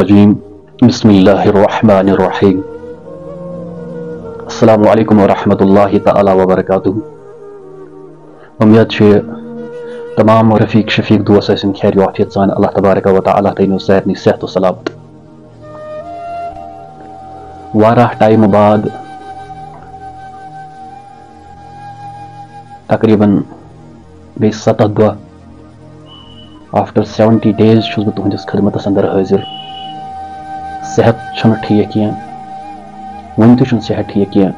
الرجیم بسم اللہ الرحمن الرحیم السلام علیکم ورحمۃ اللہ تعالی وبرکاتہ. امید چھ تمام رفیق شفیق دوست ٲسِن خیر وافیت سان اللہ تبارک و تعالیٰ تھٲینو سارنٕے صحت و سلامت. واریاہ ٹائم بعد تقریباً بیٚیہِ 7 دۄہ آفٹر 70 days چھُس بہٕ تُہنٛدِس خدمتس اندر حٲضِر. صحت چھُنہٕ ٹھیٖک کینٛہہ، وُنہِ تہِ چھُنہٕ صحت ٹھیٖک کینٛہہ،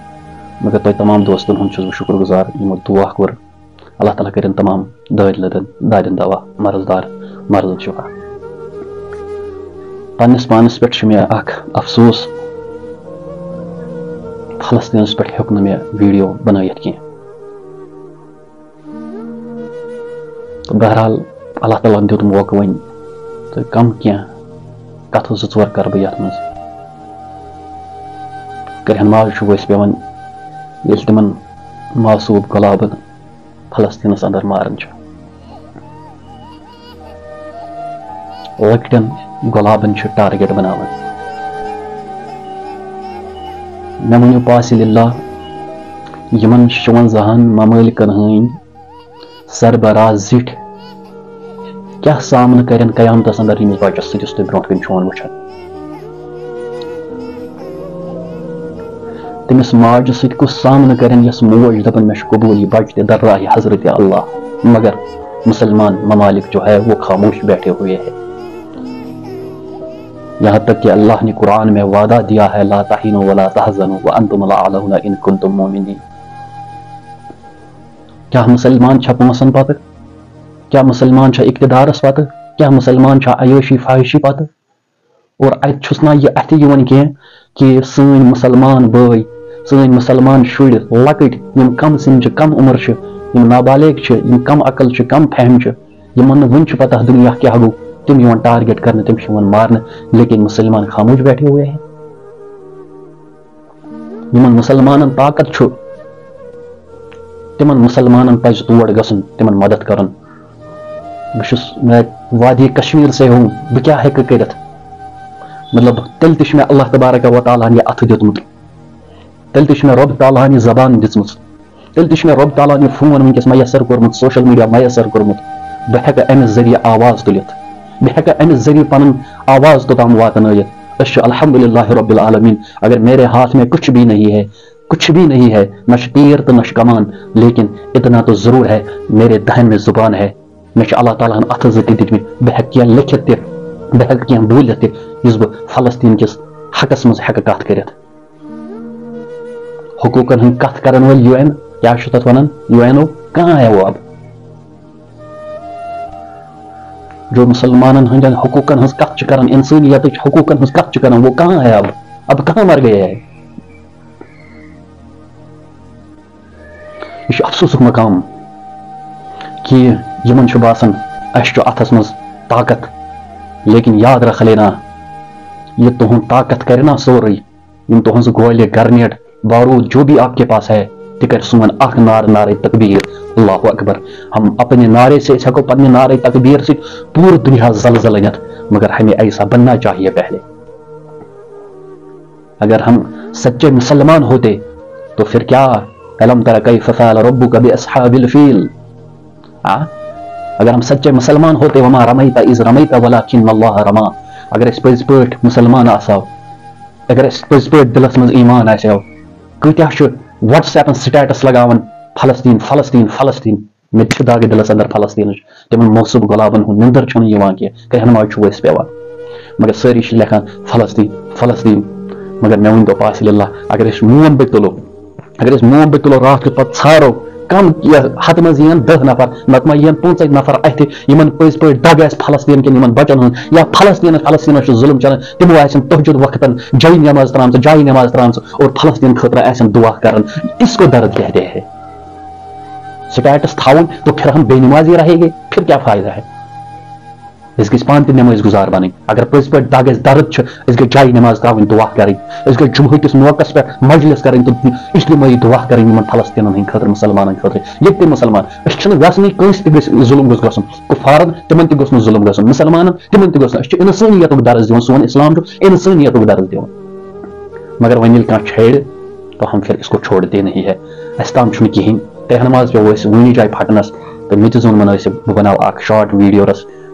مگر تۄہہِ تمام دوستن ہُنٛد چھُس بہٕ شُکر گُزار یِمو دُعا کوٚر. اللہ تعالیٰ کٔرِنۍ تمام دادٮ۪ن دوا مرضدار مرضُک شفا. پننِس پانس پٮ۪ٹھ چھُ مےٚ اکھ افسوس، فلسطیٖنس پٮ۪ٹھ ہیوٚک نہٕ مےٚ ویٖڈیو بنٲیِتھ کینٛہہ. تہٕ بہرحال اللہ تعالیٰ ہن دیُت موقعہٕ وۄنۍ تہٕ کم کینٛہہ کتھٕ 2-4 کرٕ بہٕ یتھ منٛز. کرہن ماز چھُ ؤسۍ پیوان ییٚلہِ تِمن معصوٗب غۄلابن فلسطیٖنس اندر ماران چھِ. لۄکٹٮ۪ن غۄلابن چھِ ٹارگیٹ بناوان. مےٚ ؤنِو پاسہِ لِلہ یِمن 56 ممٲلِکن ہٕنٛدۍ سربراہ زِٹھۍ کیٛاہ سامنہٕ کرن قیامتس اندر ییٚمِس بچس سۭتۍ یُس تُہۍ برونٛٹھ کَنۍ چھُون وٕچھان. تٔمِس ماجہِ سۭتۍ کُس سامنہٕ کرن یۄس موج دپان مےٚ چھُ قبوٗل یہِ بچہِ تہِ درراہہِ حضرت اللہ، مگر مسلمان ممالک جو ہے وہ خاموش بیٹھے ہوئے ہیں. یہاں تک کہ اللہ نے قرآن میں وعدہ دیا ہے لا تہینوا ولا تحزنوا وانتم الاعلون ان کنتم مؤمنین. کیا مسلمان چھا پونسن پتہٕ؟ کیا مسلمان چھا اقتدارس پتہٕ؟ کیا مسلمان چھا عیٲشی فحٲشی پتہٕ؟ اور اتہِ چھُس نا یہِ اَتھِ یِوان کینٛہہ کہِ سٲنۍ مسلمان بٲے، سٲنۍ مسلمان شُرۍ لۄکٕٹۍ یِم کم سِن چھِ، کم عمر چھِ، یِم نابالغ چھِ، یِم کم عقل چھِ، کم فہم چھِ، یِمن نہٕ وُنہِ چھُ پتہ دُنیا کیٛاہ گوٚو، تِم یِوان ٹارگیٹ کرنہٕ، تِم چھِ یِوان مارنہٕ، لیکن مسلمان خاموش بیٹھے ہوئے ہیں. یِمن مسلمانن طاقت چھُ تِمن مسلمانن پزِ تور گژھُن، تِمن مدد کرُن. بہٕ چھُس میں وادی کشمیٖر سے ہوں، بہٕ کیٛاہ ہیٚکہٕ کٔرِتھ؟ مطلب تیٚلہِ تہِ چھُ مےٚ اللہ تبارک و تعالیٰ ہن یہِ اَتھٕ دیُتمُت، تیٚلہِ تہِ چھُ مےٚ رۄب تعالیٰ ہن یہِ زبان دِژمٕژ، تیٚلہِ تہِ چھُ مےٚ رۄب تعالیٰ ہن یہِ فون وٕنکیٚس میسر کوٚرمُت، سوشل میٖڈیا میسر کوٚرمُت. بہٕ ہیٚکہٕ امہِ ذٔریعہٕ آواز تُلِتھ، بہٕ ہیٚکہٕ امہِ ذٔریعہٕ پنُن آواز توٚتام واتنٲیِتھ. أسۍ چھِ الحمدللہ رب العالمین. اگر میرے ہاتھ میں کچھ بھی نہیں ہے، کچھ بھی نہیں ہے، نہ چھُ تیر تہٕ نہ چھُ کمان، لیکن اتنا تو ضرور ہے میرے دہن میں زبان ہے. مےٚ چھُ اللہ تعالیٰ ہن اَتھٕ 2 تہِ دِتمٕتۍ. بہٕ ہیٚکہٕ کینٛہہ لیکھِتھ تہِ، بہٕ ہیٚکہٕ کینٛہہ بوٗلِتھ تہِ یُس بہٕ فلسطیٖن کِس حقس منٛز ہیٚکہٕ کتھ کٔرِتھ. حقوٗقن ہٕنٛدۍ کتھ کرن وٲلۍ UN کیٛاہ چھُ تتھ ونان، UNO کہاں ہے وہ اب؟ جو مسلمانن ہٕنٛدٮ۪ن حقوٗقن ہٕنٛز کتھ چھِ کران، انسٲنیتٕچ حقوٗقن ہٕنٛز کتھ چھِ کران، وہ کہاں ہے اب کہاں مر گئے ہے؟ یہ چھُ افسوسُک مقام کہ یِمن چھُ باسان اَسہِ چھُ اتھس منٛز طاقت، لیکن یاد رکھ لینا یہ تُہُنٛد طاقت کرِ نا سورُے، یِم تُہنٛز گولہِ گرنیڈ بارود جو بھی آپ کے پاس ہے، تہِ کرِ سون اکھ نعرے تکبیر اللہ اکبر. ہم اپنے نعرے سے ہیٚکو پننہِ نعرے تکبیر سۭتۍ پوٗرٕ دُنیا زلزل أنِتھ، مگر ہمیں ایسا بننا چاہیے پہلے. اگر ہم سچے مسلمان ہوتے تو پھر کیا الم تر کیف فعل ربک باصحاب الفیل. اگر ہم سچے مسلمان ہوتے وما رمیت اذ رمیت ولکن اللہ رما. اگر أسۍ پٔزۍ پٲٹھۍ مسلمان آسہو، اگر أسۍ پٔزۍ پٲٹھۍ دلس منٛز ایمان آسہو، کۭتیاہ چھُ وٹس ایپن سٹیٹس لگاوان فلسطیٖن فلسطیٖن فلسطیٖن. مےٚ تہِ چھُ داغ دلس اندر فلسطیٖنٕچ، تِمن موصوٗب غۄلابن ہُنٛد نِندٕر چھُنہٕ یِوان کینٛہہ، کرہن ماز چھُ ؤسۍ پیوان، مگر سٲری چھِ لیکھان فلسطیٖن فلسطیٖن. مگر مےٚ ؤنۍتو پاسہِ لِلہ اگر أسۍ موم بٔتۍ تُلو، اگر أسۍ موم بٔتۍ تُلو راتھ کیُتھ پتہٕ ژھارو، کم ہتہٕ منٛز یِین 10 نفر، نتہٕ ما یِین 15 نفر اَتھِ یِمن پٔزۍ پٲٹھۍ دگ آسہِ فلسطیٖن کٮ۪ن یِمن بچن ہُنٛد، یا فلسطیٖنس چھُ ظُلم چلان، تِمو آسن تہجد وقتن جایہِ نٮ۪ماز ترامژٕ اور فلسطیٖن خٲطرٕ آسن دعا کران. اس کو درد کہتے ہیں. سٹیٹس تھاؤن تو پھر ہم بے نمازی رہے گے، پھر کیا فائدہ ہے؟ اس گژھِ پانہٕ تہِ نٮ۪ماز گُزار بنٕنۍ اگر پٔزۍ پٲٹھۍ دگ آسہِ درد چھُ أسۍ گژھِ جایہِ نٮ۪ماز ترٛاوٕنۍ دُعا کَرٕنۍ أسۍ گژھِ جمعہ کِس موقعس پٮ۪ٹھ مجلس کَرٕنۍ تہٕ اجتماعی دُعا کَرٕنۍ یِمن فلسطیٖنن ہٕنٛدۍ خٲطرٕ مُسلمانن خٲطرٕ ییٚتہِ تہِ مُسلمان أسۍ چھِنہٕ یژھنٕے کٲنٛسہِ تہِ گژھِ ظُلم گوٚژھ گژھُن کُفارن تِمن تہِ گوٚژھ نہٕ ظُلم گژھُن مُسلمانن تِمن تہِ گوٚژھ نہٕ أسۍ چھِ اِنسٲنیتُک درس دِوان سون اسلام چھُ اِنسٲنیتُک درس دِوان مگر وۄنۍ ییٚلہِ کانٛہہ چھیڑِ تو ہم پھر اس کو چھوڑتے نہیں ہے اَسہِ تام چھُنہٕ کِہیٖنۍ تہنماز پیوٚو اَسہِ وُنی جایہِ پھٹنس تہٕ مےٚ تہِ زون مُنٲسِب بہٕ بناو اکھ شاٹ ویٖڈیو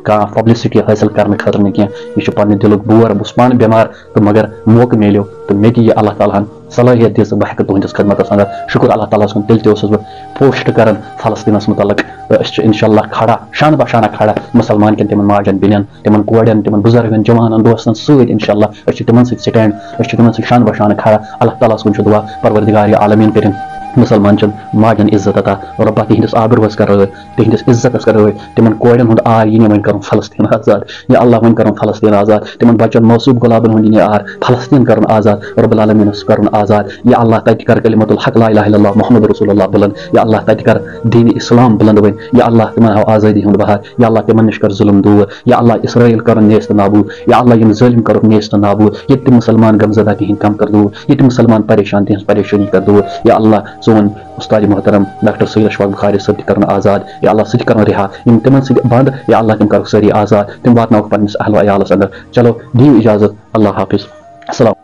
کانٛہہ پبلسٹی حٲصِل کرنہٕ خٲطرٕ نہٕ کینٛہہ یہِ چھُ پننہِ دِلُک بور بہٕ چھُس پانہٕ بٮ۪مار تہٕ مگر موقعہٕ میلیو تہٕ مےٚ تہِ یہِ اللہ تعالیٰ ہن صلٲحیت دِژ بہٕ ہٮ۪کہٕ تُہنٛدِس خدمتس انٛدر شُکر اللہ تعالیٰ ہس کُن تیٚلہِ تہِ اوسُس بہٕ پوسٹ کران فلسطیٖنس متعلق تہٕ أسۍ چھِ انشاء اللہ کھڑا شانہ بشانہ کھڑا مُسلمان کٮ۪ن تِمن ماجن بیٚنٮ۪ن تِمن کورٮ۪ن تِمن بُزرگن جوانن دوستن سۭتۍ انشاء اللہ أسۍ چھِ تِمن سۭتۍ سٹینڈ أسۍ چھِ تِمن سۭتۍ شانہ بشانہ کھڑا اللہ تعالیٰ ہس کُن چھُ دُعا پروردگار عالمیٖن کٔرِنۍ مُسلمان چٮ۪ن ماجن عزت عطا رۄبا تِہنٛدِس آبروٗوس کر رٲچھ تِہنٛدِس عزتس کر رٲچھ تِمن کورٮ۪ن ہُنٛد آر یی نہٕ وۄنۍ کرُن فلسطیٖن آزاد یا اللہ وۄنۍ کرُن فلسطیٖن آزاد تِمن بچن موصوٗب غلابن ہُنٛد یی نہٕ آر فلسطیٖن کرُن آزاد رۄب العالمیٖنس کرُن آزاد یا اللہ تتہِ کر کلمت الحق لا اله الا اللہ محمد رسول اللہ بلند یا اللہ تتہِ کر دیٖنِ اسلام بلند وۄنۍ یا اللہ تِمن ہاو آزٲدی ہُنٛد بہار یا اللہ تِمن نِش کر ظُلم دوٗر یا اللہ اسرٲیل کرُن نیست نابوٗد یا اللہ یِم ظٲلم کرُکھ نیست نابوٗد ییٚتہِ تہِ مُسلمان غمزدہ تِہنٛدۍ کم کر دوٗر ییٚتہِ تہِ مُسلمان پریشان تِہنٛز پریشٲنی کر دوٗر یا اللہ سون استاد محترم ڈاکٹر سید اشفاق بخاری صٲب تہِ کرُن آزاد یا اللہ سُہ تہِ کرُن رِہا یِم تِمن سۭتۍ بنٛد یا اللہ تِم کرُکھ سٲری آزاد تِم واتناوکھ پننِس اہل و عیالس انٛدر چلو دِیِو اِجازت اللہ حافظ السلام